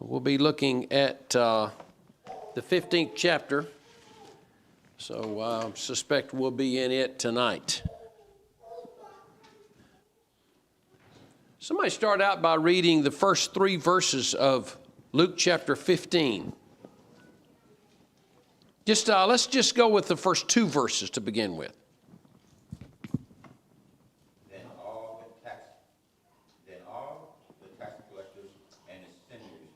We'll be looking at the 15th chapter, so I suspect we'll be in it tonight. Somebody start out by reading the first 3 verses of Luke chapter 15. Let's just go with the first 2 verses to begin with. Then all the tax collectors and the sinners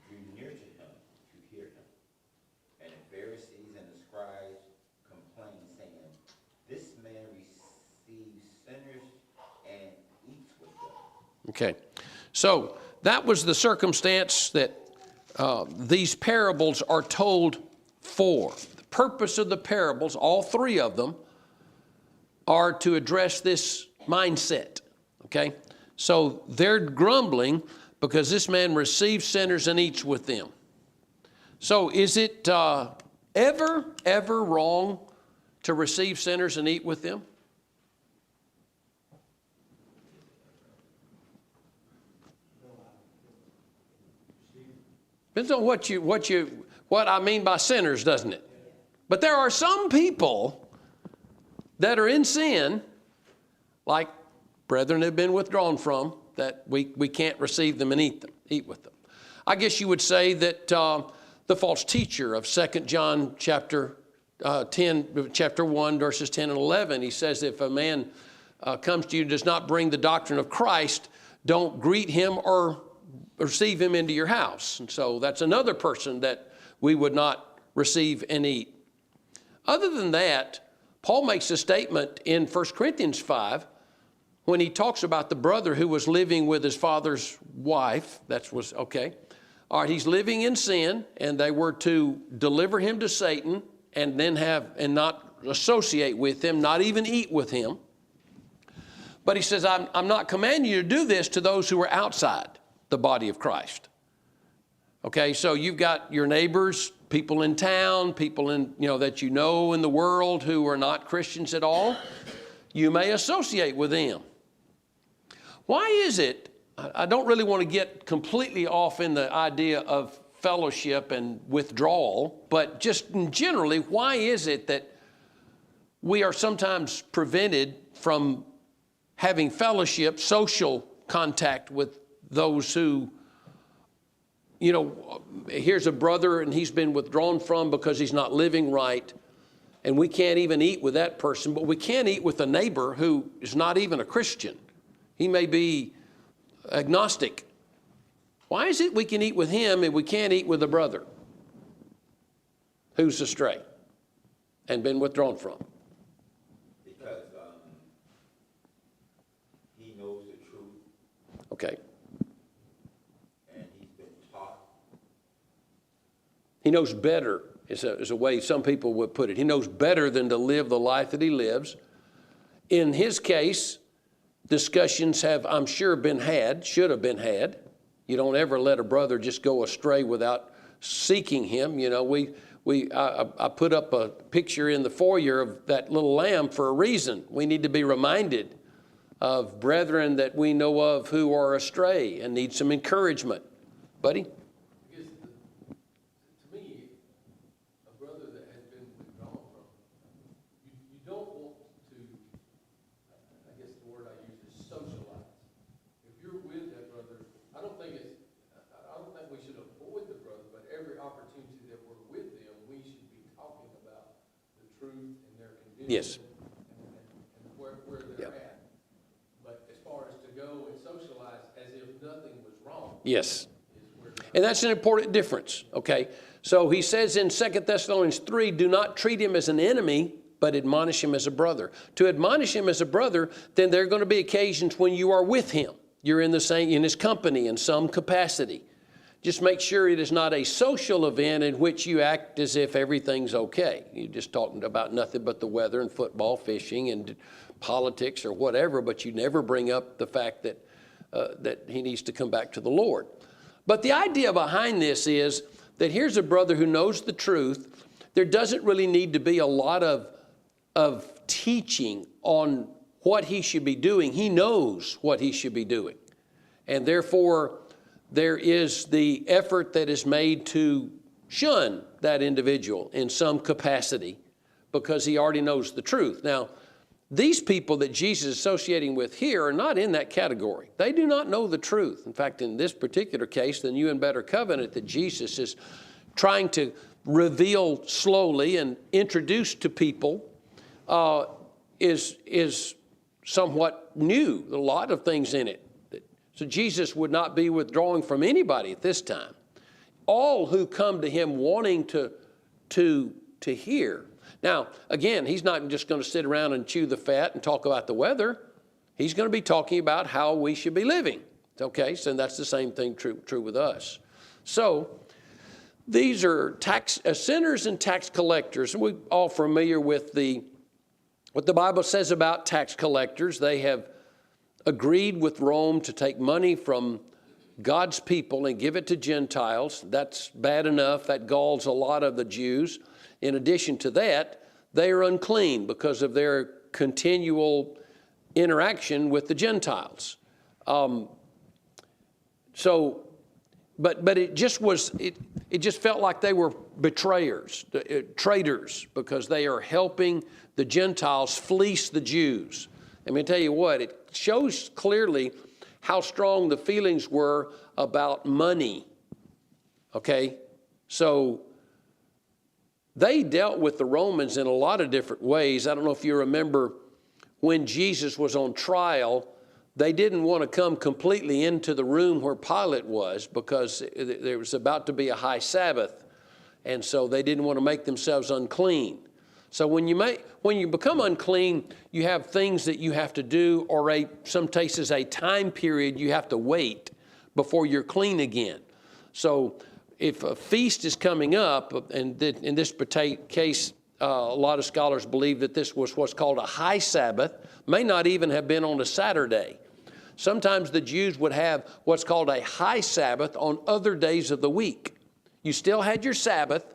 drew near to him to hear him. And the Pharisees and the scribes complained, saying, "This man receives sinners and eats with them." Okay, so that was the circumstance that these parables are told for. The purpose of the parables, all 3 of them, are to address this mindset, okay? So they're grumbling because this man receives sinners and eats with them. So is it ever wrong to receive sinners and eat with them? Depends on what I mean by sinners, doesn't it? But there are some people that are in sin, like brethren have been withdrawn from, that we can't receive them and eat with them. I guess you would say that the false teacher of 2 John chapter 1, verses 10 and 11, he says, if a man comes to you and does not bring the doctrine of Christ, don't greet him or receive him into your house. And so that's another person that we would not receive and eat. Other than that, Paul makes a statement in 1 Corinthians 5 when he talks about the brother who was living with his father's wife. That was okay. All right, he's living in sin, and they were to deliver him to Satan and then and not associate with him, not even eat with him. But he says, I'm not commanding you to do this to those who are outside the body of Christ. Okay, so you've got your neighbors, people in town, people that you know in the world who are not Christians at all. You may associate with them. Why is it, I don't really want to get completely off in the idea of fellowship and withdrawal, but just generally, why is it that we are sometimes prevented from having fellowship, social contact with those who, here's a brother and he's been withdrawn from because he's not living right, and we can't even eat with that person, but we can eat with a neighbor who is not even a Christian. He may be agnostic. Why is it we can eat with him and we can't eat with a brother who's astray and been withdrawn from? Because he knows the truth. Okay. He knows better, is a way some people would put it. He knows better than to live the life that he lives. In his case, discussions have, I'm sure, should have been had. You don't ever let a brother just go astray without seeking him. I put up a picture in the foyer of that little lamb for a reason. We need to be reminded of brethren that we know of who are astray and need some encouragement. Buddy? Yes. And where they're at. But as far as to go and socialize as if nothing was wrong. Yes. And that's an important difference, okay? So he says in 2 Thessalonians 3, do not treat him as an enemy, but admonish him as a brother. To admonish him as a brother, then there are going to be occasions when you are with him. You're in his company in some capacity. Just make sure it is not a social event in which you act as if everything's okay. You're just talking about nothing but the weather and football, fishing, and politics or whatever, but you never bring up the fact that he needs to come back to the Lord. But the idea behind this is that here's a brother who knows the truth. There doesn't really need to be a lot of teaching on what he should be doing. He knows what he should be doing. And therefore, there is the effort that is made to shun that individual in some capacity because he already knows the truth. Now, these people that Jesus is associating with here are not in that category. They do not know the truth. In fact, in this particular case, the new and better covenant that Jesus is trying to reveal slowly and introduce to people is somewhat new. A lot of things in it. So Jesus would not be withdrawing from anybody at this time. All who come to him wanting to hear. Now, again, he's not just going to sit around and chew the fat and talk about the weather. He's going to be talking about how we should be living. Okay, so that's the same thing true with us. So these are sinners and tax collectors. We're all familiar with what the Bible says about tax collectors. They have agreed with Rome to take money from God's people and give it to Gentiles. That's bad enough. That galls a lot of the Jews. In addition to that, they are unclean because of their continual interaction with the Gentiles. But it just felt like they were betrayers, traitors, because they are helping the Gentiles fleece the Jews. Let me tell you what, it shows clearly how strong the feelings were about money. Okay, so they dealt with the Romans in a lot of different ways. I don't know if you remember when Jesus was on trial, they didn't want to come completely into the room where Pilate was because there was about to be a high Sabbath. And so they didn't want to make themselves unclean. So when you become unclean, you have things that you have to do, or some cases a time period you have to wait before you're clean again. So if a feast is coming up, and in this case, a lot of scholars believe that this was what's called a high Sabbath, may not even have been on a Saturday. Sometimes the Jews would have what's called a high Sabbath on other days of the week. You still had your Sabbath,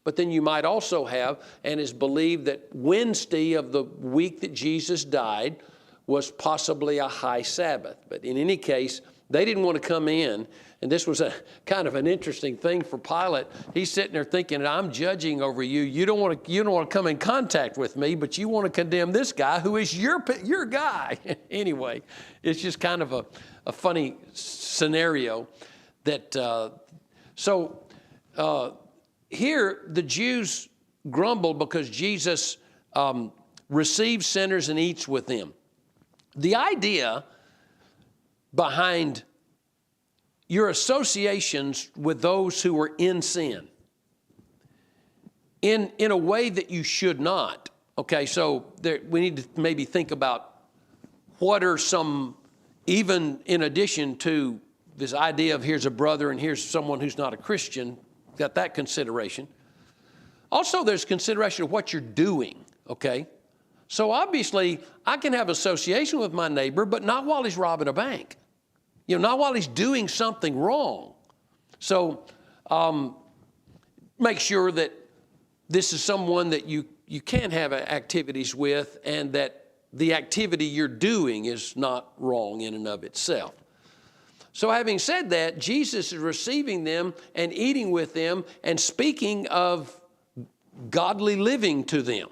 but then you might also have, and it's believed that Wednesday of the week that Jesus died was possibly a high Sabbath. But in any case, they didn't want to come in. And this was a kind of an interesting thing for Pilate. He's sitting there thinking, I'm judging over you. You don't want to come in contact with me, but you want to condemn this guy who is your guy. Anyway, it's just kind of a funny scenario that, here the Jews grumbled because Jesus receives sinners and eats with them. The idea behind your associations with those who are in sin in a way that you should not. Okay, so we need to maybe think about what are some, even in addition to this idea of here's a brother and here's someone who's not a Christian, got that consideration. Also, there's consideration of what you're doing, okay? So obviously, I can have association with my neighbor, but not while he's robbing a bank. Not while he's doing something wrong. So make sure that this is someone that you can have activities with, and that the activity you're doing is not wrong in and of itself. So having said that, Jesus is receiving them and eating with them and speaking of godly living to them.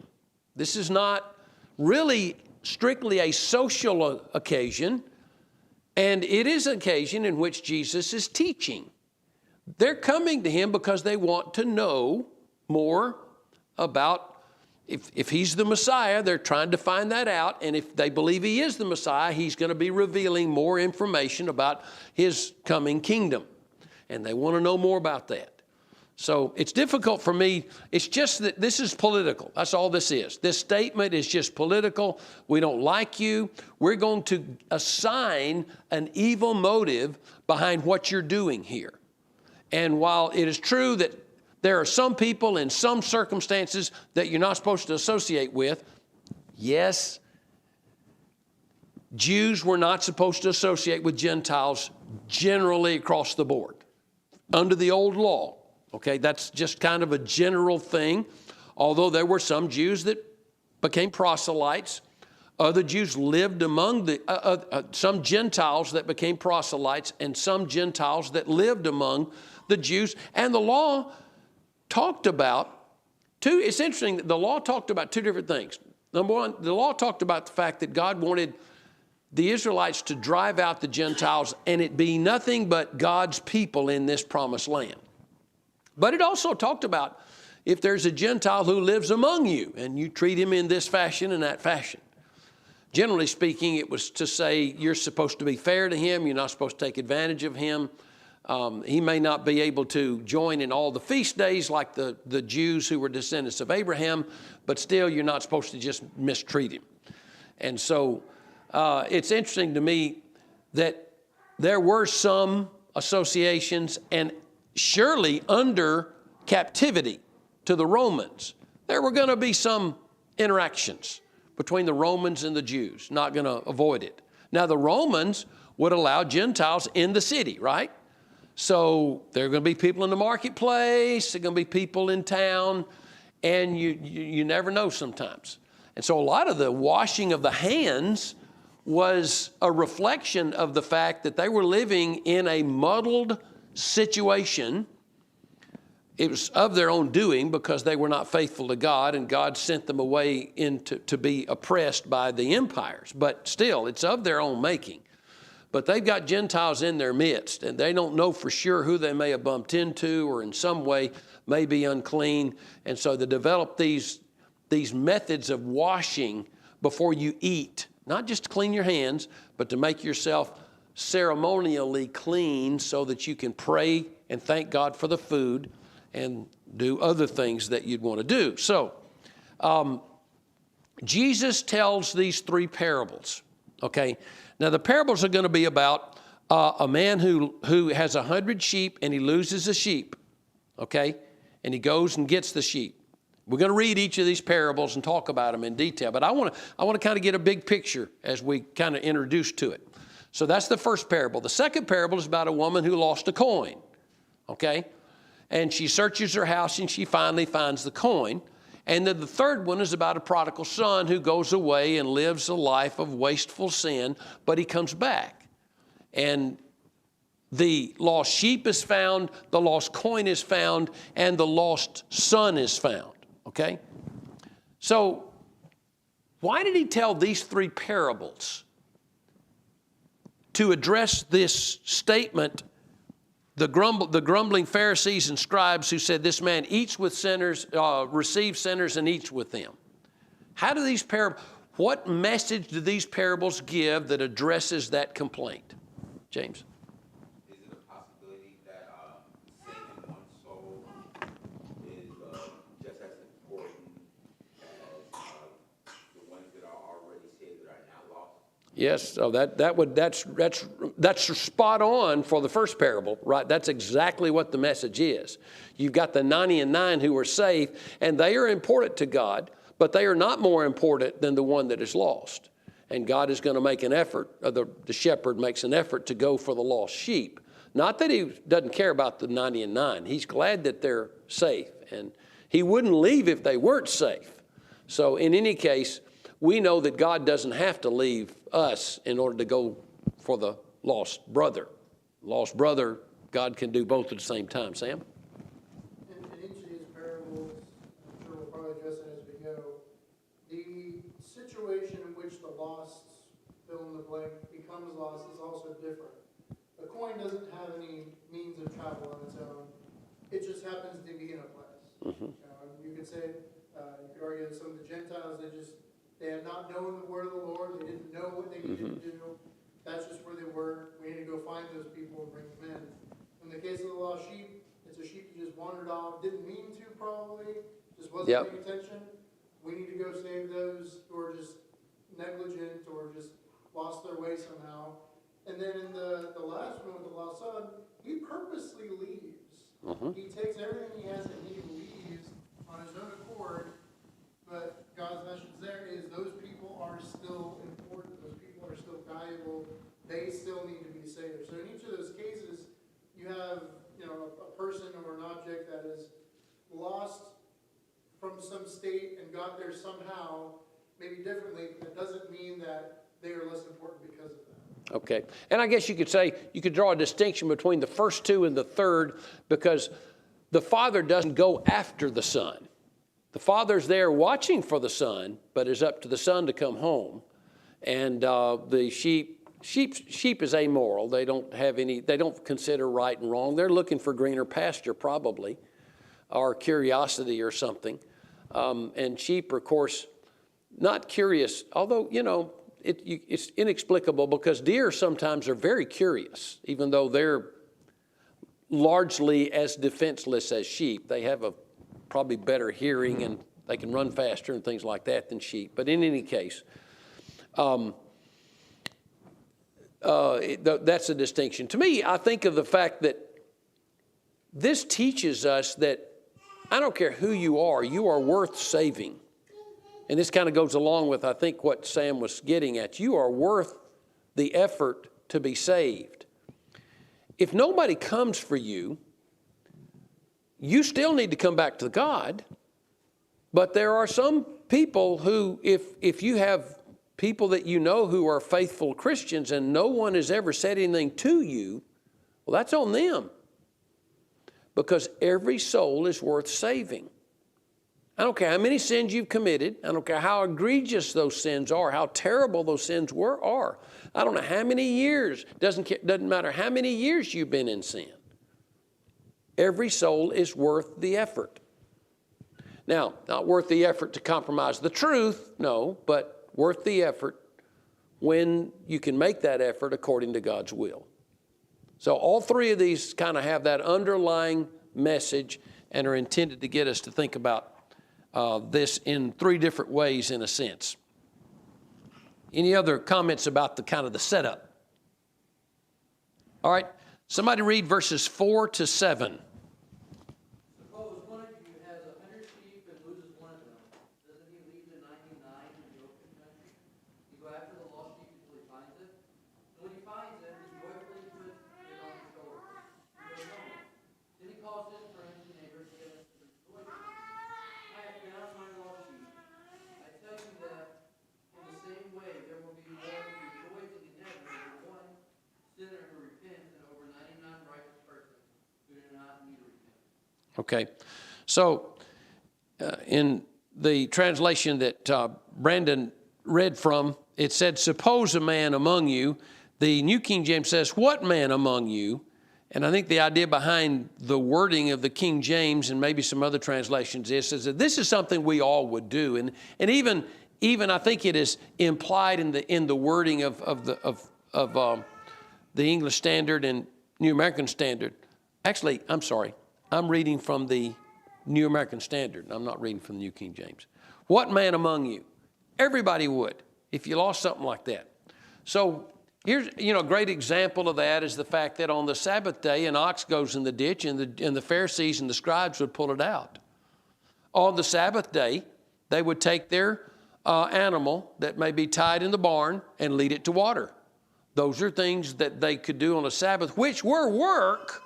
This is not really strictly a social occasion, and it is an occasion in which Jesus is teaching. They're coming to him because they want to know more about if he's the Messiah. They're trying to find that out. And if they believe he is the Messiah, he's going to be revealing more information about his coming kingdom. And they want to know more about that. So it's difficult for me. It's just that this is political. That's all this is. This statement is just political. We don't like you. We're going to assign an evil motive behind what you're doing here. And while it is true that there are some people in some circumstances that you're not supposed to associate with, yes, Jews were not supposed to associate with Gentiles generally across the board under the old law. Okay, that's just kind of a general thing, although there were some Jews that became proselytes. Other Jews lived among some Gentiles that became proselytes and some Gentiles that lived among the Jews. And the law talked about it's interesting, the law talked about two different things. Number one, the law talked about the fact that God wanted the Israelites to drive out the Gentiles and it be nothing but God's people in this promised land. But it also talked about if there's a Gentile who lives among you and you treat him in this fashion and that fashion. Generally speaking, it was to say you're supposed to be fair to him. You're not supposed to take advantage of him. He may not be able to join in all the feast days like the Jews who were descendants of Abraham, but still you're not supposed to just mistreat him. And so it's interesting to me that there were some associations, and surely under captivity to the Romans, there were going to be some interactions between the Romans and the Jews, not going to avoid it. Now, the Romans would allow Gentiles in the city, right? So there are going to be people in the marketplace, there are going to be people in town, and you never know sometimes. And so a lot of the washing of the hands was a reflection of the fact that they were living in a muddled situation. It was of their own doing because they were not faithful to God, and God sent them away to be oppressed by the empires. But still, it's of their own making. But they've got Gentiles in their midst, and they don't know for sure who they may have bumped into or in some way may be unclean. And so they develop these methods of washing before you eat, not just to clean your hands, but to make yourself ceremonially clean so that you can pray and thank God for the food and do other things that you'd want to do. So Jesus tells these three parables, okay? Now, the parables are going to be about a man who has 100 sheep and he loses a sheep, okay? And he goes and gets the sheep. We're going to read each of these parables and talk about them in detail, but I want to kind of get a big picture as we kind of introduce to it. So that's the first parable. The second parable is about a woman who lost a coin, okay? And she searches her house and she finally finds the coin. And then the third one is about a prodigal son who goes away and lives a life of wasteful sin, but he comes back. And the lost sheep is found, the lost coin is found, and the lost son is found, okay? So why did he tell these three parables? To address this statement, the grumbling Pharisees and scribes who said this man eats with sinners, receives sinners and eats with them. How do these what message do these parables give that addresses that complaint? James? Is it a possibility that saving one soul is just as important as the ones that are already saved that are now lost? Yes, so that's spot on for the first parable, right? That's exactly what the message is. You've got the 99 who are saved, and they are important to God, but they are not more important than the one that is lost. And God is going to make an effort, the shepherd makes an effort to go for the lost sheep. Not that he doesn't care about the 99. He's glad that they're safe, and he wouldn't leave if they weren't safe. So in any case, we know that God doesn't have to leave us in order to go for the lost brother. Lost brother, God can do both at the same time. Sam? In each of these parables, I'm sure we'll probably address it as we go, the situation in which the lost, fill in the blank, becomes lost is also different. The coin doesn't have any means of travel on its own. It just happens to be in a place. Mm-hmm. You could say, you could argue that some of the Gentiles, they had not known the word of the Lord. They didn't know what they needed to do. That's just where they were. We need to go find those people and bring them in. In the case of the lost sheep, it's a sheep that just wandered off, didn't mean to probably, just wasn't paying attention. We need to go save those who are just negligent or just lost their way somehow. And then in the last one with the lost son, he purposely leaves. Mm-hmm. He takes everything he has and he leaves on his own accord. But God's message there is those people are still important. Those people are still valuable. They still need to be saved. So in each of those cases, you have a person or an object that is lost from some state and got there somehow, maybe differently, but that doesn't mean that they are less important because of that. Okay. And I guess you could say, you could draw a distinction between the first two and the third, because the Father doesn't go after the Son. The Father's there watching for the Son, but it's up to the Son to come home. And the sheep is amoral. They don't consider right and wrong. They're looking for greener pasture probably, or curiosity or something. And sheep are, of course, not curious, although, it's inexplicable, because deer sometimes are very curious, even though they're largely as defenseless as sheep. They have a probably better hearing, and they can run faster and things like that than sheep. But in any case, that's a distinction. To me, I think of the fact that this teaches us that I don't care who you are worth saving. And this kind of goes along with, I think, what Sam was getting at. You are worth the effort to be saved. If nobody comes for you, you still need to come back to God. But there are some people who, if you have people that you know who are faithful Christians and no one has ever said anything to you, well, that's on them. Because every soul is worth saving. I don't care how many sins you've committed. I don't care how egregious those sins are, how terrible those sins are. I don't know how many years. Doesn't matter how many years you've been in sin. Every soul is worth the effort. Now, not worth the effort to compromise the truth, no, but worth the effort when you can make that effort according to God's will. So all three of these kind of have that underlying message and are intended to get us to think about this in three different ways, in a sense. Any other comments about the kind of the setup? All right, somebody read verses 4 to 7. Suppose one of you has 100 sheep and loses one of them. Doesn't he leave the 99 in the open country? You go after the lost sheep until he finds it. And when he finds it, he joyfully puts it on his shoulder. You go home. Then he calls his friends and neighbors together to rejoice. I have found my lost sheep. I tell you that in the same way there will be more rejoicing in heaven over one sinner who repents than over 99 righteous persons who do not need to repent. Okay, so in the translation that Brandon read from, it said, suppose a man among you. The New King James says, what man among you? And I think the idea behind the wording of the King James and maybe some other translations is that this is something we all would do. And even I think it is implied in the wording of the English Standard and New American Standard. Actually, I'm sorry. I'm reading from the New American Standard. I'm not reading from the New King James. What man among you? Everybody would, if you lost something like that. So here's, a great example of that is the fact that on the Sabbath day, an ox goes in the ditch and the Pharisees and the scribes would pull it out. On the Sabbath day, they would take their animal that may be tied in the barn and lead it to water. Those are things that they could do on a Sabbath, which were work,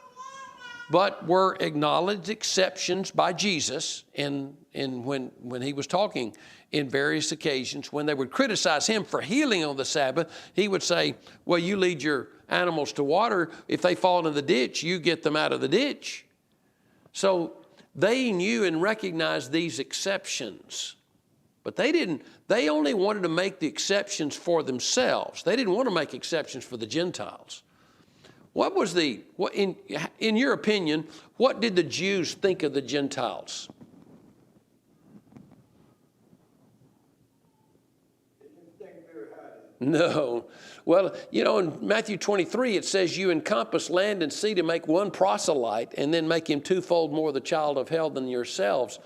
but were acknowledged exceptions by Jesus when he was talking in various occasions. When they would criticize him for healing on the Sabbath, he would say, well, you lead your animals to water. If they fall in the ditch, you get them out of the ditch. So they knew and recognized these exceptions. But they only wanted to make the exceptions for themselves. They didn't want to make exceptions for the Gentiles. In your opinion, what did the Jews think of the Gentiles? No. Well, in Matthew 23, it says you encompass land and sea to make one proselyte and then make him twofold more the child of hell than yourselves.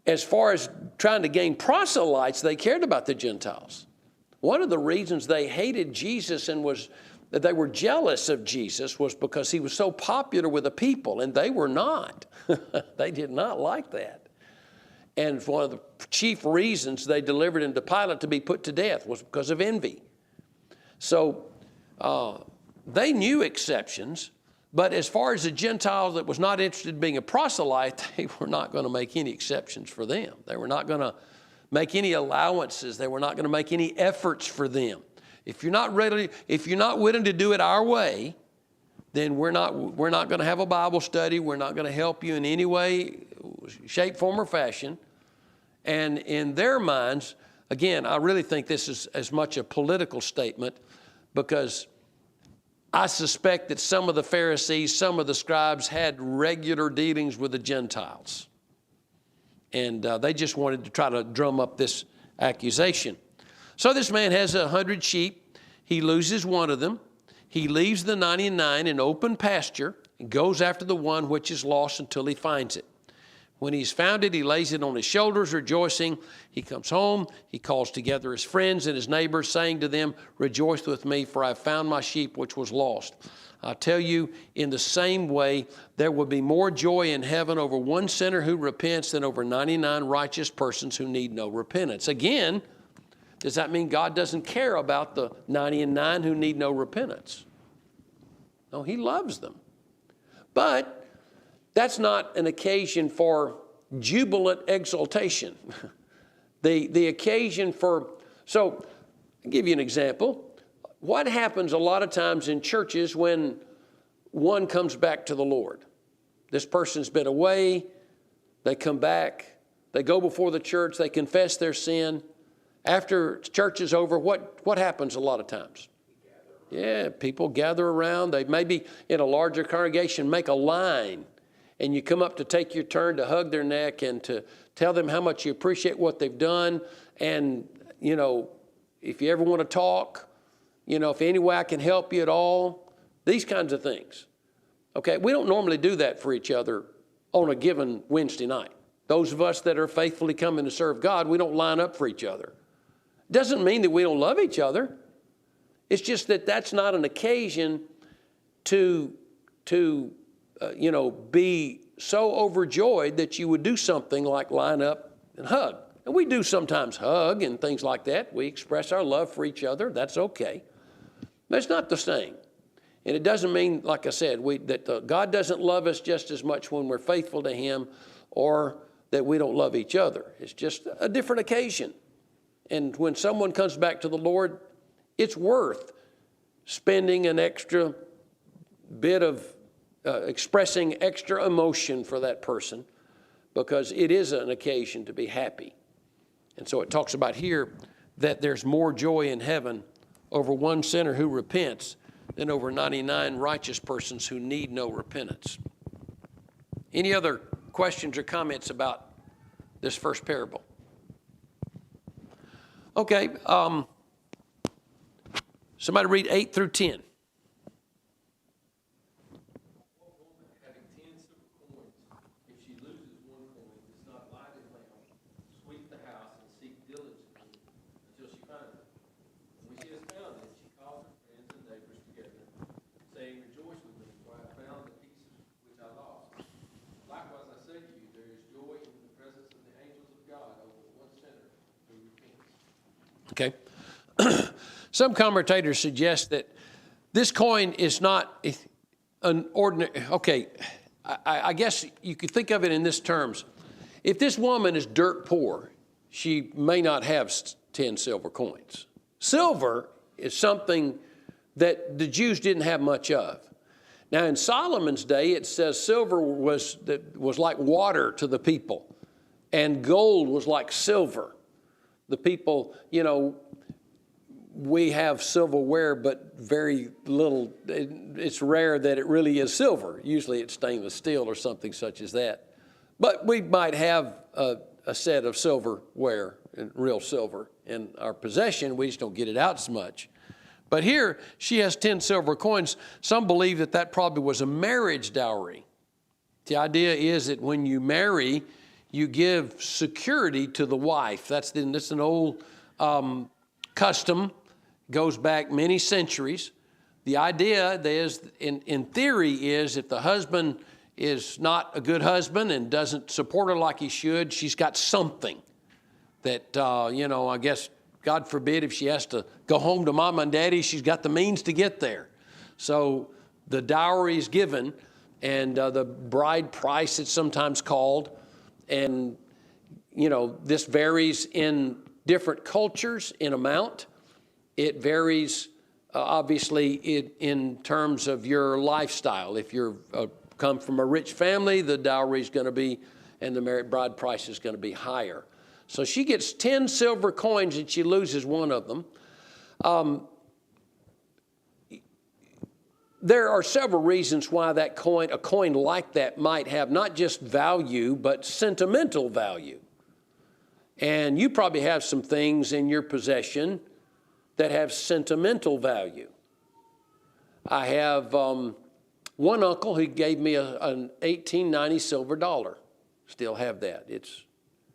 As far as trying to gain proselytes, they cared about the Gentiles. One of the reasons they hated Jesus and that they were jealous of Jesus was because he was so popular with the people, and they were not. They did not like that. And one of the chief reasons they delivered him to Pilate to be put to death was because of envy. So they knew exceptions, but as far as the Gentile that was not interested in being a proselyte, they were not going to make any exceptions for them. They were not going to make any allowances. They were not going to make any efforts for them. If you're not willing to do it our way, then we're not going to have a Bible study. We're not going to help you in any way, shape, form, or fashion. And in their minds, again, I really think this is as much a political statement, because I suspect that some of the Pharisees, some of the scribes had regular dealings with the Gentiles. And they just wanted to try to drum up this accusation. So this man has 100 sheep. He loses one of them. He leaves the 99 in open pasture and goes after the one which is lost until he finds it. When he's found it, he lays it on his shoulders, rejoicing. He comes home. He calls together his friends and his neighbors, saying to them, "Rejoice with me, for I have found my sheep which was lost." I tell you, in the same way, there will be more joy in heaven over one sinner who repents than over 99 righteous persons who need no repentance. Again, does that mean God doesn't care about the 99 who need no repentance? No, he loves them. But that's not an occasion for jubilant exultation. The occasion for, so I'll give you an example. What happens a lot of times in churches when one comes back to the Lord? This person's been away, they come back, they go before the church, they confess their sin. After church is over, what happens a lot of times? Yeah, people gather around. They maybe in a larger congregation make a line, and you come up to take your turn to hug their neck and to tell them how much you appreciate what they've done. And, you know, if you ever want to talk, you know, if any way I can help you at all, these kinds of things. Okay, we don't normally do that for each other on a given Wednesday night. Those of us that are faithfully coming to serve God, we don't line up for each other. Doesn't mean that we don't love each other. It's just that that's not an occasion to be so overjoyed that you would do something like line up and hug. And we do sometimes hug and things like that. We express our love for each other. That's okay. But it's not the same. And it doesn't mean, like I said, that God doesn't love us just as much when we're faithful to Him, or that we don't love each other. It's just a different occasion. And when someone comes back to the Lord, it's worth spending an extra bit of expressing extra emotion for that person, because it is an occasion to be happy. And so it talks about here that there's more joy in heaven over one sinner who repents than over 99 righteous persons who need no repentance. Any other questions or comments about this first parable? Okay, somebody read 8 through 10. Having 10 silver coins, if she loses one coin, does not light a lamp, sweep the house, and seek diligently until she finds it. And when she has found it, she calls her friends and neighbors together, saying, "Rejoice with me, for I have found the pieces which I lost." Likewise, I say to you, there is joy in the presence of the angels of God over one sinner who repents. Okay. Some commentators suggest that this coin is not an ordinary, okay, I guess you could think of it in this terms. If this woman is dirt poor, she may not have 10 silver coins. Silver is something that the Jews didn't have much of. Now in Solomon's day, it says silver was like water to the people, and gold was like silver. The people, you know, we have silverware, but very little. It's rare that it really is silver. Usually it's stainless steel or something such as that. But we might have a set of silverware, real silver, in our possession. We just don't get it out as much. But here, she has 10 silver coins. Some believe that probably was a marriage dowry. The idea is that when you marry, you give security to the wife. That's an old custom, goes back many centuries. The idea is, in theory, is if the husband is not a good husband and doesn't support her like he should, she's got something that, I guess, God forbid, if she has to go home to mama and daddy, she's got the means to get there. So the dowry is given, and the bride price, it's sometimes called, and this varies in different cultures in amount. It varies, obviously, in terms of your lifestyle. If you're come from a rich family, the dowry is going to be, and the married bride price is going to be higher. So she gets 10 silver coins and she loses one of them. There are several reasons why a coin like that might have not just value, but sentimental value. And you probably have some things in your possession that have sentimental value. I have one uncle who gave me an 1890 silver dollar. Still have that. It's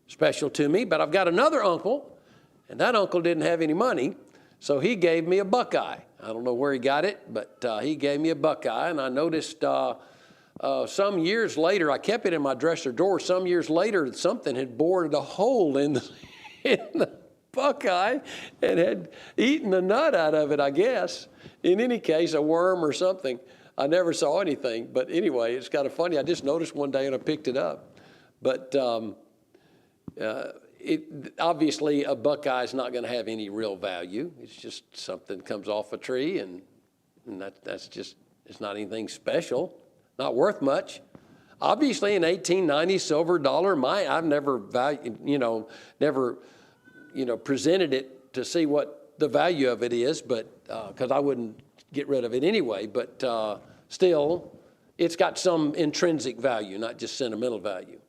special to me. But I've got another uncle, and that uncle didn't have any money, so he gave me a Buckeye. I don't know where he got it, but he gave me a Buckeye, and I noticed some years later, I kept it in my dresser drawer. Some years later, something had bored a hole in the Buckeye and had eaten the nut out of it, I guess. In any case, a worm or something. I never saw anything, but anyway, it's kind of funny. I just noticed one day and I picked it up. But obviously, a Buckeye is not going to have any real value. It's just something that comes off a tree, and that's just, it's not anything special, not worth much. Obviously, an 1890 silver dollar, I've never presented it to see what the value of it is, but because I wouldn't get rid of it anyway. But still, it's got some intrinsic value, not just sentimental value.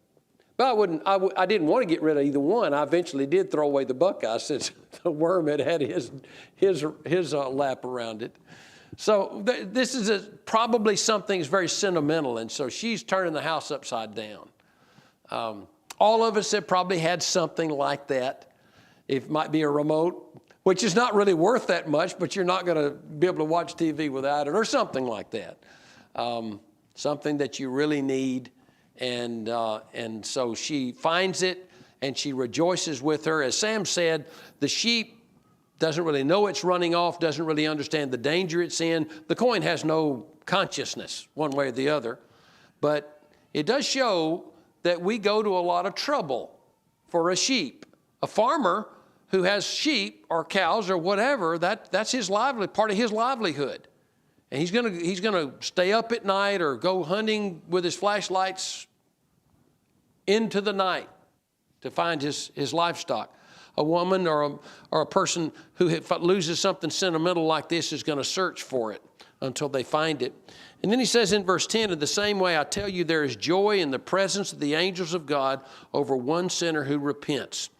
But I didn't want to get rid of either one. I eventually did throw away the Buckeye since the worm had his lap around it. So this is probably something that's very sentimental, and so she's turning the house upside down. All of us have probably had something like that. It might be a remote, which is not really worth that much, but you're not going to be able to watch TV without it, or something like that. Something that you really need. And so she finds it, and she rejoices with her. As Sam said, the sheep doesn't really know it's running off, doesn't really understand the danger it's in. The coin has no consciousness one way or the other. But it does show that we go to a lot of trouble for a sheep. A farmer who has sheep or cows or whatever, that's his part of his livelihood. And he's gonna stay up at night or go hunting with his flashlights into the night to find his livestock. A woman or a person who loses something sentimental like this is going to search for it until they find it. And then he says in verse 10, in the same way, I tell you, there is joy in the presence of the angels of God over one sinner who repents.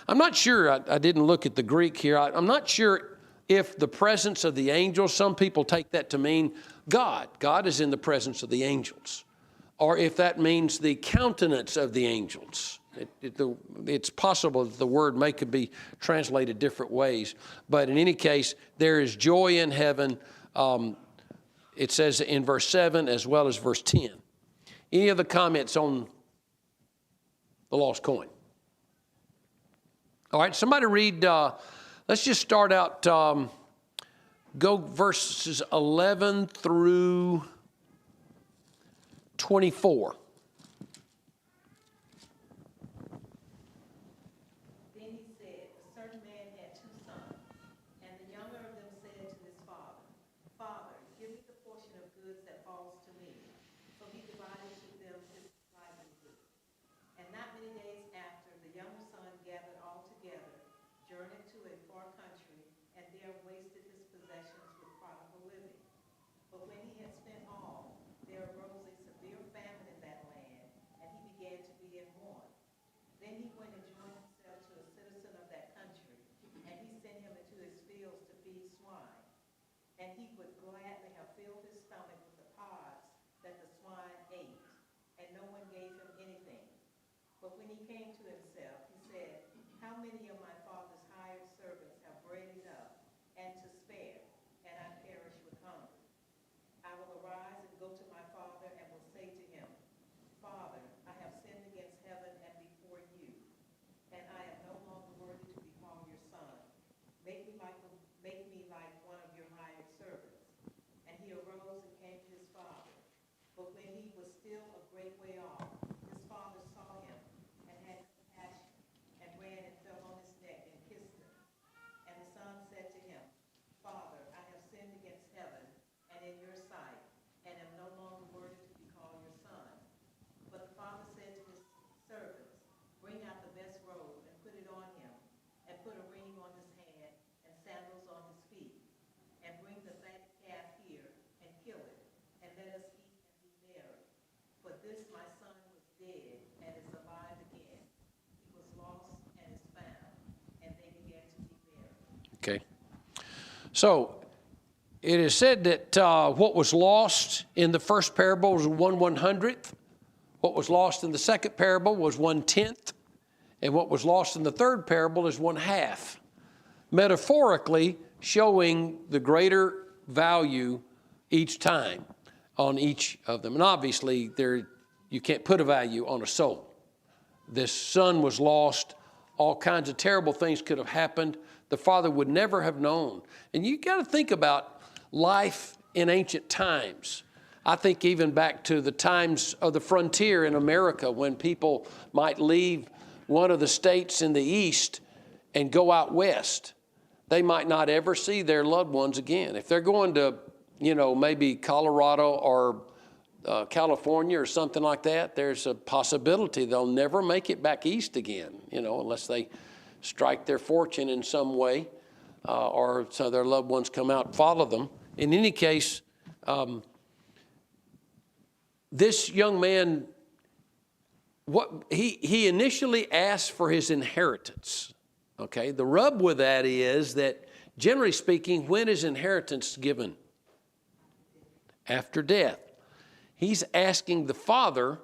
I'm not sure, I didn't look at the Greek here. I'm not sure if the presence of the angels, some people take that to mean God. God is in the presence of the angels. Or if that means the countenance of the angels. It's possible that the word could be translated different ways. But in any case, there is joy in heaven. It says in verse 7 as well as verse 10. Any other comments on the lost coin? All right, somebody read, let's just start out, go verses 11 through 24. Then he said, a certain man had 2 sons, and the younger of them said to his father, Father, give me the portion of goods that falls to me. So he divided to them his livelihood. And not many days after, the younger son gathered all together, journeyed to a far country, and there wasted his possessions with prodigal living. But when he had spent all, there arose a severe famine in that land, and he began to be in want. Then he went and joined himself to a citizen of that country, and he sent him into his fields to feed swine. And he would gladly have filled his stomach with the pods that the swine ate, and no one gave him anything. But when he came to himself, he said, how many of my father's hired servants have bread enough and to spare, and I perish with hunger? I will arise and go to my father and will say to him, Father, I have sinned against heaven and before you, and I am no longer worthy to be called your son. Make me like one of your hired servants. And he arose and came to his father. But when he was still a great way off, his father saw him and had compassion dead and is alive again. He was lost and is found, and they began to be merry. Okay. So it is said that what was lost in the first parable was 1/100th. What was lost in the second parable was 1/10. And what was lost in the third parable is 1/2. Metaphorically showing the greater value each time on each of them. And obviously you can't put a value on a soul. This son was lost. All kinds of terrible things could have happened. The father would never have known. And you got to think about life in ancient times. I think even back to the times of the frontier in America when people might leave one of the states in the east and go out west. They might not ever see their loved ones again. If they're going to, maybe Colorado or California or something like that, there's a possibility they'll never make it back east again, unless they strike their fortune in some way or so their loved ones come out and follow them. In any case, this young man, he initially asked for his inheritance. Okay, the rub with that is that, generally speaking, when is inheritance given? After death. He's asking the father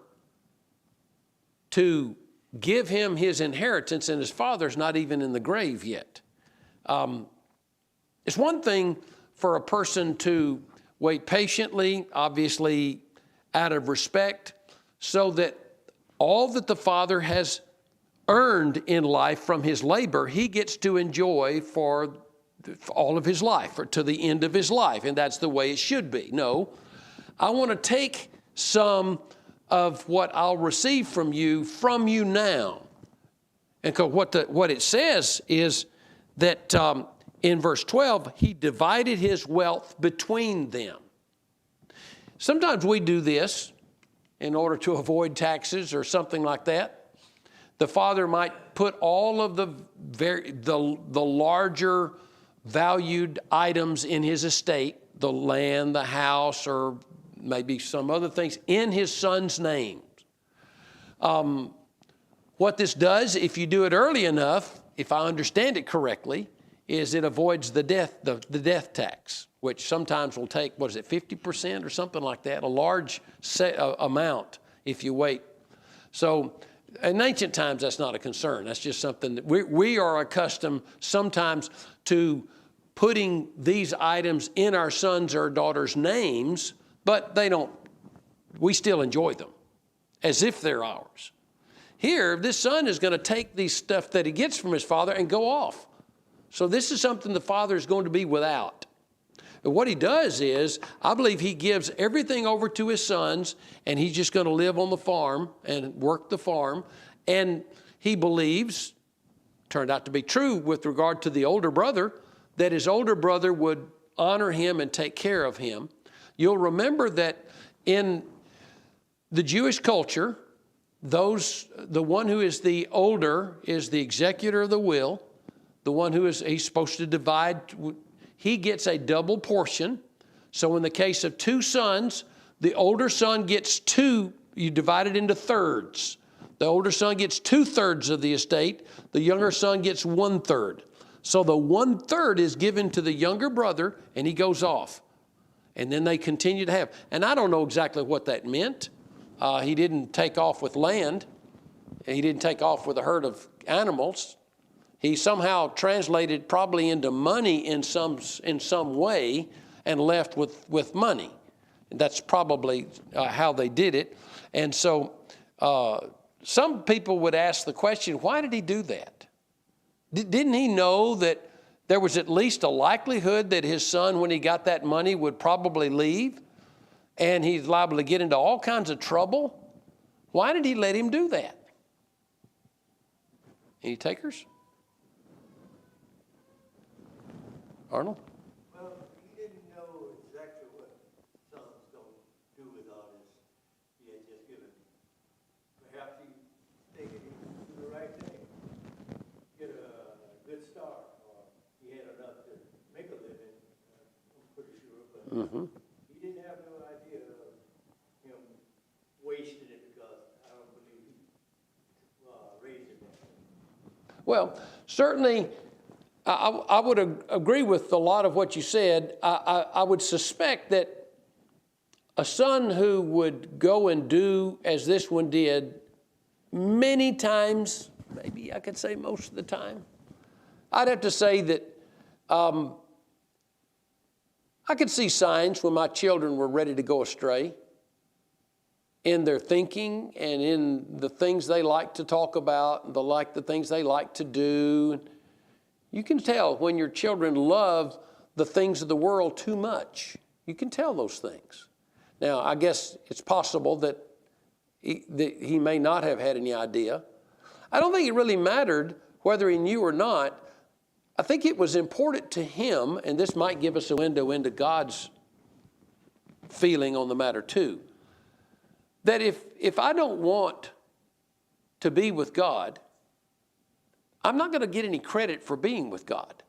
to give him his inheritance, and his father's not even in the grave yet. It's one thing for a person to wait patiently, obviously out of respect, so that all that the father has earned in life from his labor, he gets to enjoy for all of his life, or to the end of his life, and that's the way it should be. No, I want to take some of what I'll receive from you now. And what it says is that in verse 12, he divided his wealth between them. Sometimes we do this in order to avoid taxes or something like that. The father might put all of the larger valued items in his estate, the land, the house, or maybe some other things, in his son's name. What this does, if you do it early enough, if I understand it correctly, is it avoids the death tax, which sometimes will take, 50% or something like that, a large amount if you wait. So in ancient times, that's not a concern. That's just something that we are accustomed sometimes to putting these items in our sons' or daughters' names, but we still enjoy them as if they're ours. Here, this son is going to take these stuff that he gets from his father and go off. So this is something the father is going to be without. But what he does is, I believe he gives everything over to his sons, and he's just going to live on the farm and work the farm. And he believes, turned out to be true with regard to the older brother, that his older brother would honor him and take care of him. You'll remember that in the Jewish culture, the one who is the older is the executor of the will. The one he's supposed to divide, he gets a double portion. So in the case of two sons, the older son gets you divide it into thirds. The older son gets 2/3 of the estate. The younger son gets 1/3. So the 1/3 is given to the younger brother, and he goes off. And then they continue to have. And I don't know exactly what that meant. He didn't take off with land. He didn't take off with a herd of animals. He somehow translated probably into money in some way and left with money. That's probably how they did it. And so some people would ask the question, why did he do that? Didn't he know that there was at least a likelihood that his son, when he got that money, would probably leave? And he's liable to get into all kinds of trouble? Why did he let him do that? Any takers? Arnold? Well, he didn't know exactly what son was going to do with all this he had just given. Perhaps he thinking he was doing the right thing, get a good start, or he had enough to make a living, I'm pretty sure, but he didn't have no idea of him wasting it, because I don't believe Well, certainly, I would agree with a lot of what you said. I would suspect that a son who would go and do as this one did many times, maybe I could say most of the time, I'd have to say that I could see signs when my children were ready to go astray in their thinking and in the things they like to talk about, the things they like to do. You can tell when your children love the things of the world too much. You can tell those things. Now, I guess it's possible that he may not have had any idea. I don't think it really mattered whether he knew or not. I think it was important to him, and this might give us a window into God's feeling on the matter too, that if I don't want to be with God, I'm not going to get any credit for being with God.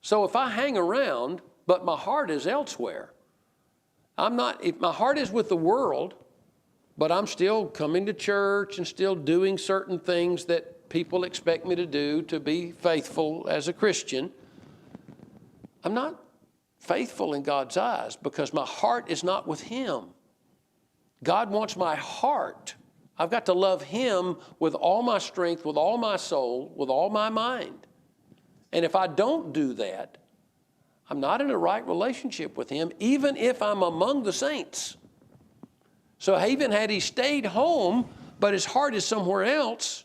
So if I hang around, but my heart is elsewhere, if my heart is with the world, but I'm still coming to church and still doing certain things that people expect me to do to be faithful as a Christian, I'm not faithful in God's eyes because my heart is not with Him. God wants my heart. I've got to love Him with all my strength, with all my soul, with all my mind. And if I don't do that, I'm not in a right relationship with Him, even if I'm among the saints. So even had he stayed home, but his heart is somewhere else,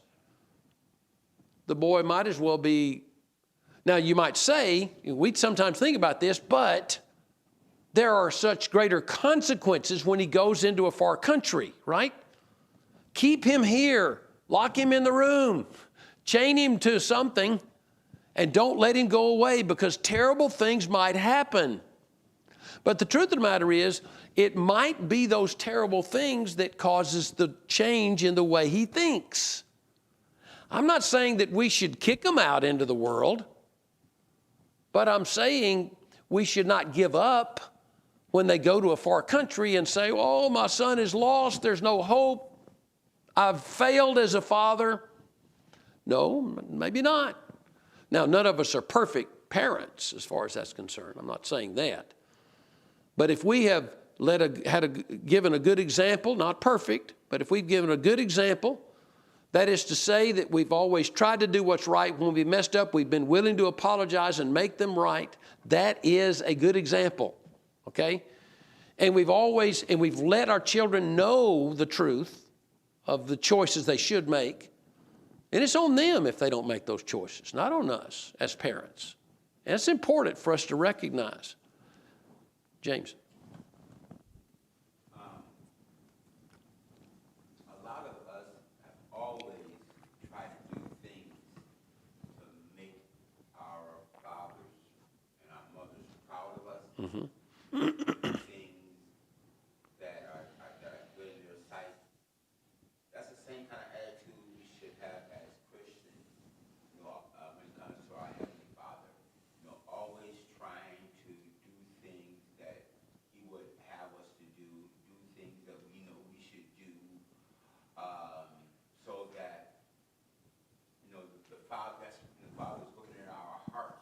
the boy might as well be. Now you might say, we sometimes think about this, but there are such greater consequences when he goes into a far country, right? Keep him here, lock him in the room, chain him to something, and don't let him go away because terrible things might happen. But the truth of the matter is, it might be those terrible things that causes the change in the way he thinks. I'm not saying that we should kick him out into the world, but I'm saying we should not give up when they go to a far country and say, oh, my son is lost, there's no hope, I've failed as a father. No, maybe not. Now, none of us are perfect parents as far as that's concerned. I'm not saying that. But if we have given a good example, not perfect, but if we've given a good example, that is to say that we've always tried to do what's right. When we messed up, we've been willing to apologize and make them right. That is a good example, okay? And we've let our children know the truth of the choices they should make. And it's on them if they don't make those choices, not on us as parents. And it's important for us to recognize. James. A lot of us have always tried to do things to make our fathers and our mothers proud of us. Mm-hmm. Things that are good in their sight. That's the same kind of attitude we should have as Christians, when it comes to our Heavenly Father. Always trying to do things that He would have us to do things that we know we should do, so that the Father's looking at our hearts.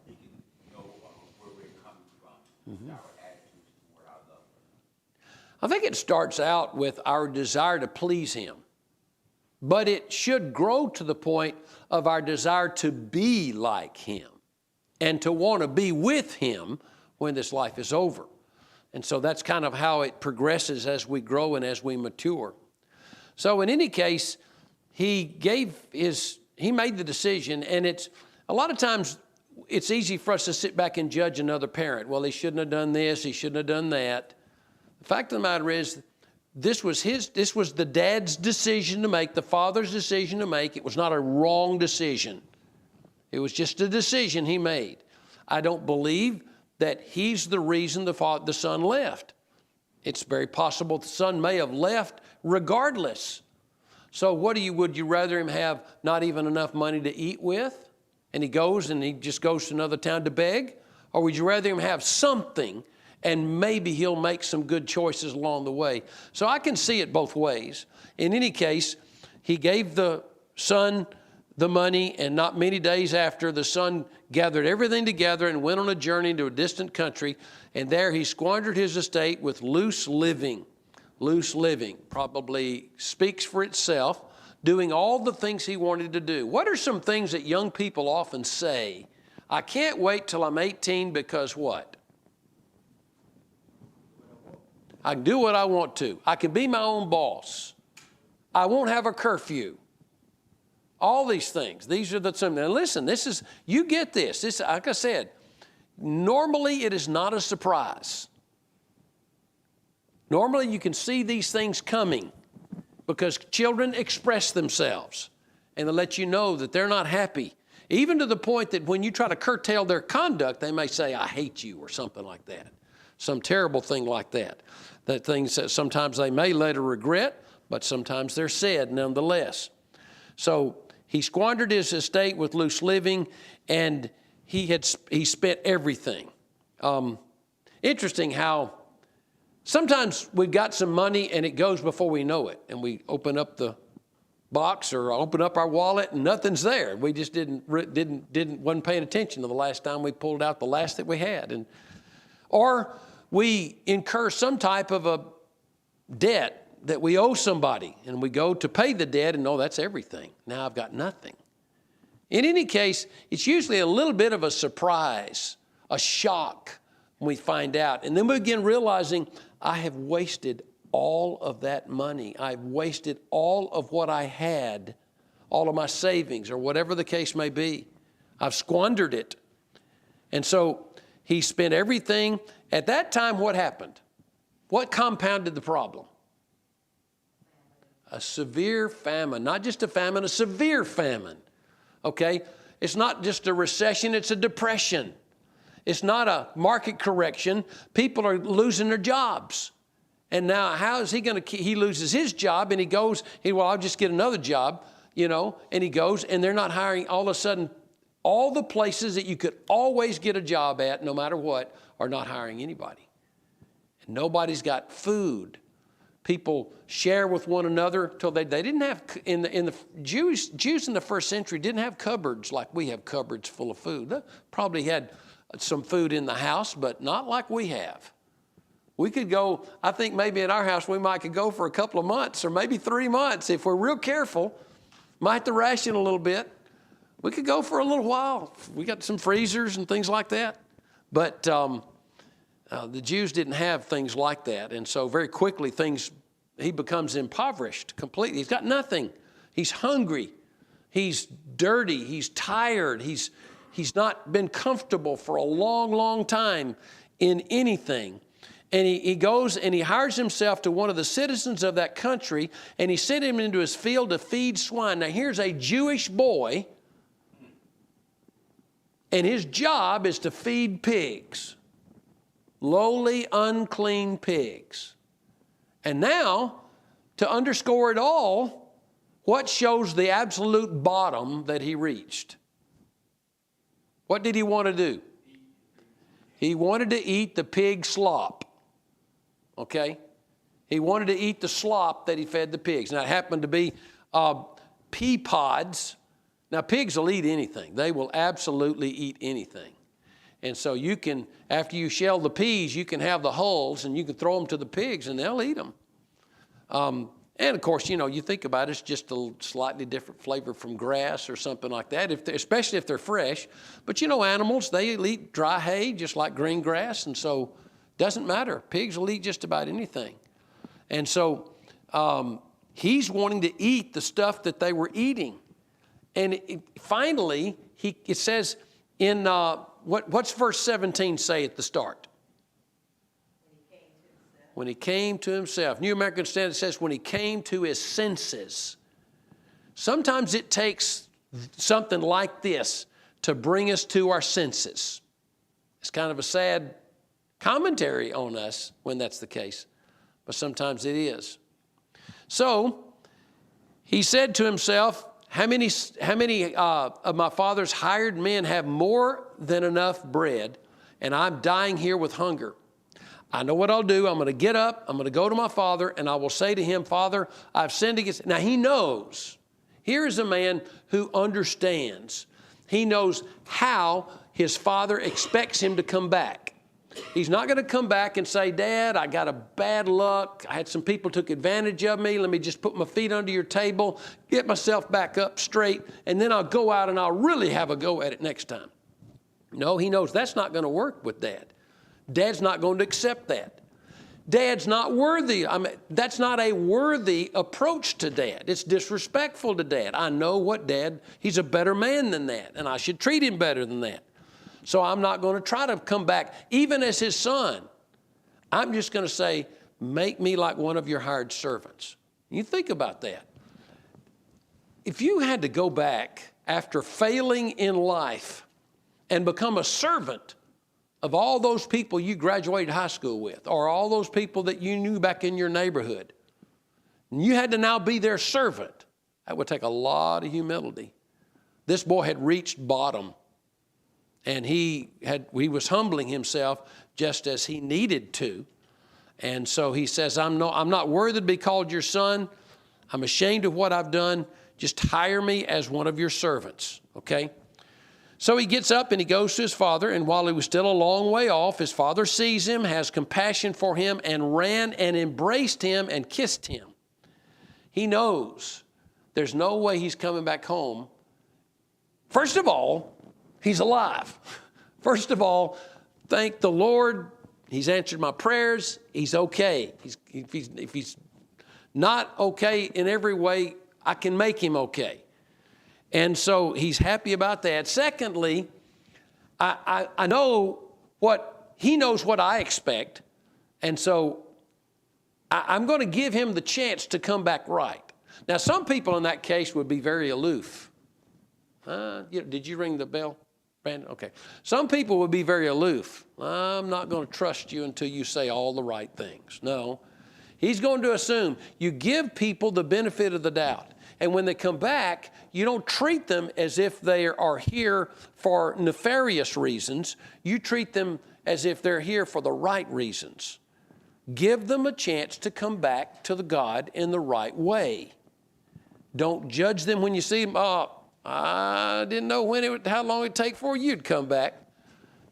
He can know where we're coming from, our attitudes toward our loved ones. I think it starts out with our desire to please Him, but it should grow to the point of our desire to be like Him and to want to be with Him when this life is over. And so that's kind of how it progresses as we grow and as we mature. So in any case, he made the decision, and it's a lot of times it's easy for us to sit back and judge another parent. Well, he shouldn't have done this, he shouldn't have done that. The fact of the matter is, this was the dad's decision to make, the father's decision to make. It was not a wrong decision. It was just a decision he made. I don't believe that he's the reason the son left. It's very possible the son may have left regardless. So would you rather him have not even enough money to eat with, and he just goes to another town to beg? Or would you rather him have something, and maybe he'll make some good choices along the way? So I can see it both ways. In any case, he gave the son the money, and not many days after, the son gathered everything together and went on a journey to a distant country, and there he squandered his estate with loose living. Loose living probably speaks for itself, doing all the things he wanted to do. What are some things that young people often say? I can't wait till I'm 18 because what? I can do what I want to. I can be my own boss. I won't have a curfew. All these things. These are the some. Now listen, this is, you get this. This, like I said, normally it is not a surprise. Normally you can see these things coming because children express themselves and they let you know that they're not happy. Even to the point that when you try to curtail their conduct, they may say, I hate you, or something like that. Some terrible thing like that. That things that sometimes they may later regret, but sometimes they're said nonetheless. So he squandered his estate with loose living, and he spent everything. Interesting how sometimes we've got some money and it goes before we know it, and we open up the box or open up our wallet and nothing's there. We just wasn't paying attention to the last time we pulled out the last that we had, or we incur some type of a debt that we owe somebody, and we go to pay the debt, and that's everything. Now I've got nothing. In any case, it's usually a little bit of a surprise, a shock when we find out. And then we begin realizing, I have wasted all of that money. I've wasted all of what I had, all of my savings, or whatever the case may be. I've squandered it. And so he spent everything. At that time, what happened? What compounded the problem? A severe famine, not just a famine, a severe famine, okay? It's not just a recession, it's a depression. It's not a market correction. People are losing their jobs. And now how is he going to, he loses his job and he goes, I'll just get another job, and he goes and they're not hiring. All of a sudden, all the places that you could always get a job at, no matter what, are not hiring anybody. And nobody's got food. People share with one another till they didn't have, in the Jews in the first century didn't have cupboards like we have cupboards full of food. They probably had some food in the house, but not like we have. We could go, I think maybe in our house we could go for a couple of months or maybe 3 months if we're real careful. Might have to ration a little bit. We could go for a little while. We got some freezers and things like that. But the Jews didn't have things like that. And so very quickly he becomes impoverished completely. He's got nothing. He's hungry. He's dirty. He's tired. He's not been comfortable for a long, long time in anything. And he goes and he hires himself to one of the citizens of that country, and he sent him into his field to feed swine. Now here's a Jewish boy, and his job is to feed pigs. Lowly, unclean pigs. And now, to underscore it all, what shows the absolute bottom that he reached? What did he want to do? He wanted to eat the pig slop. Okay? He wanted to eat the slop that he fed the pigs. Now, it happened to be pea pods. Now, pigs will eat anything. They will absolutely eat anything. And so you can, after you shell the peas, you can have the hulls and you can throw them to the pigs and they'll eat them. And of course, you think about it, it's just a slightly different flavor from grass or something like that, especially if they're fresh. But animals, they eat dry hay just like green grass, and so it doesn't matter. Pigs will eat just about anything. And so he's wanting to eat the stuff that they were eating. And finally, it says in, what's verse 17 say at the start? When he came to himself. New American Standard says when he came to his senses. Sometimes it takes something like this to bring us to our senses. It's kind of a sad commentary on us when that's the case, but sometimes it is. So he said to himself, how many of my father's hired men have more than enough bread, and I'm dying here with hunger? I know what I'll do. I'm going to get up. I'm going to go to my father, and I will say to him, Father, I've sinned against. Now, he knows Here is a man who understands. He knows how his father expects him to come back. He's not going to come back and say, Dad, I got a bad luck. I had some people took advantage of me. Let me just put my feet under your table, get myself back up straight, and then I'll go out and I'll really have a go at it next time. No, he knows that's not going to work with Dad. Dad's not going to accept that. Dad's not worthy. That's not a worthy approach to Dad. It's disrespectful to Dad. I know what Dad, he's a better man than that, and I should treat him better than that. So I'm not going to try to come back, even as his son. I'm just going to say, make me like one of your hired servants. You think about that. If you had to go back after failing in life and become a servant of all those people you graduated high school with, or all those people that you knew back in your neighborhood, and you had to now be their servant, that would take a lot of humility. This boy had reached bottom. And he was humbling himself just as he needed to. And so he says, I'm not worthy to be called your son. I'm ashamed of what I've done. Just hire me as one of your servants, okay? So he gets up and he goes to his father, and while he was still a long way off, his father sees him, has compassion for him, and ran and embraced him and kissed him. He knows there's no way he's coming back home. First of all, he's alive. First of all, thank the Lord. He's answered my prayers. He's okay. If he's not okay in every way, I can make him okay. And so he's happy about that. Secondly, I know he knows what I expect. And so I'm going to give him the chance to come back right. Now, some people in that case would be very aloof. Did you ring the bell? Brandon? Okay. Some people would be very aloof. I'm not going to trust you until you say all the right things. No. He's going to assume you give people the benefit of the doubt. And when they come back, you don't treat them as if they are here for nefarious reasons. You treat them as if they're here for the right reasons. Give them a chance to come back to the God in the right way. Don't judge them when you see them. Oh, I didn't know how long it'd take for you'd come back.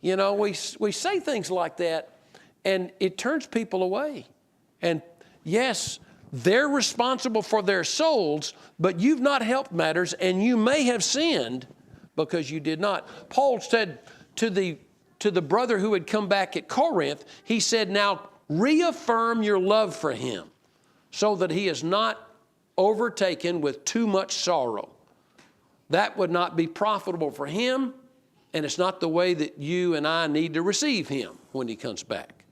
You know, we say things like that, and it turns people away. And yes, they're responsible for their souls, but you've not helped matters, and you may have sinned because you did not. Paul said to the brother who had come back at Corinth, he said, now reaffirm your love for him so that he is not overtaken with too much sorrow. That would not be profitable for him, and it's not the way that you and I need to receive him when he comes back.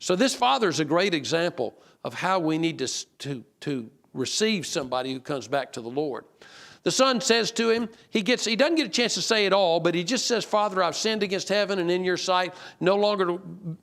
So this father is a great example of how we need to receive somebody who comes back to the Lord. The son says to him, he doesn't get a chance to say it all, but he just says, Father, I've sinned against heaven and in your sight, no longer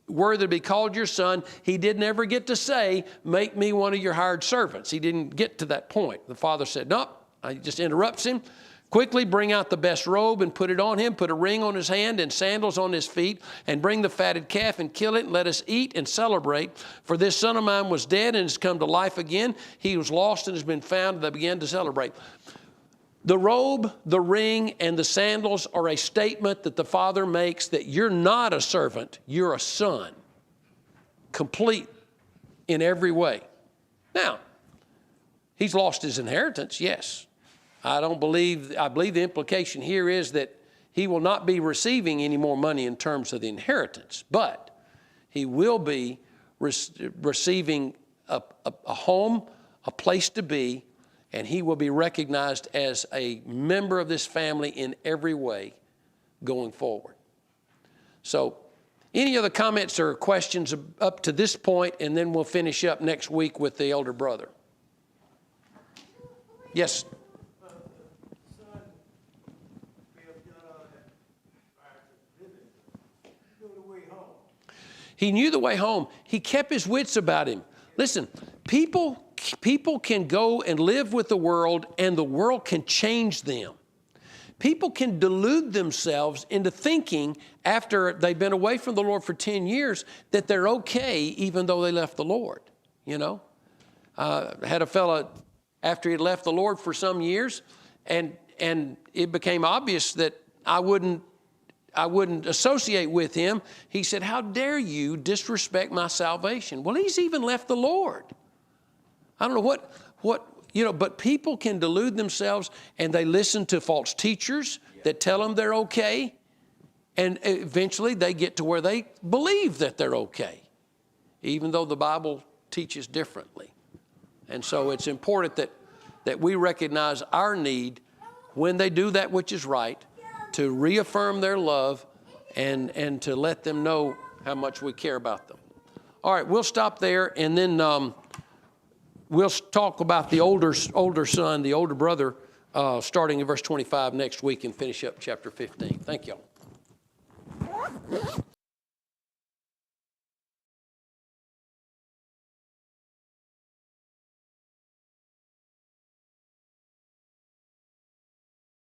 worthy to be called your son. He didn't ever get to say, make me one of your hired servants. He didn't get to that point. The father said, nope. He just interrupts him. Quickly bring out the best robe and put it on him, put a ring on his hand and sandals on his feet, and bring the fatted calf and kill it, and let us eat and celebrate. For this son of mine was dead and has come to life again. He was lost and has been found, and they began to celebrate. The robe, the ring, and the sandals are a statement that the father makes that you're not a servant, you're a son. Complete in every way. Now, he's lost his inheritance, yes. I believe the implication here is that he will not be receiving any more money in terms of the inheritance, but he will be receiving a home, a place to be, and he will be recognized as a member of this family in every way going forward. So any other comments or questions up to this point, and then we'll finish up next week with the elder brother. Yes. He knew the way home. He kept his wits about him. Listen, people can go and live with the world, and the world can change them. People can delude themselves into thinking after they've been away from the Lord for 10 years that they're okay even though they left the Lord, you know. I had a fella after he had left the Lord for some years, and it became obvious that I wouldn't associate with him. He said, how dare you disrespect my salvation? Well, he's even left the Lord. I don't know what but people can delude themselves, and they listen to false teachers that tell them they're okay, and eventually they get to where they believe that they're okay, even though the Bible teaches differently. And so it's important that we recognize our need when they do that which is right, to reaffirm their love and to let them know how much we care about them. All right, we'll stop there, and then we'll talk about the older son, the older brother, starting in verse 25 next week, and finish up chapter 15. Thank y'all.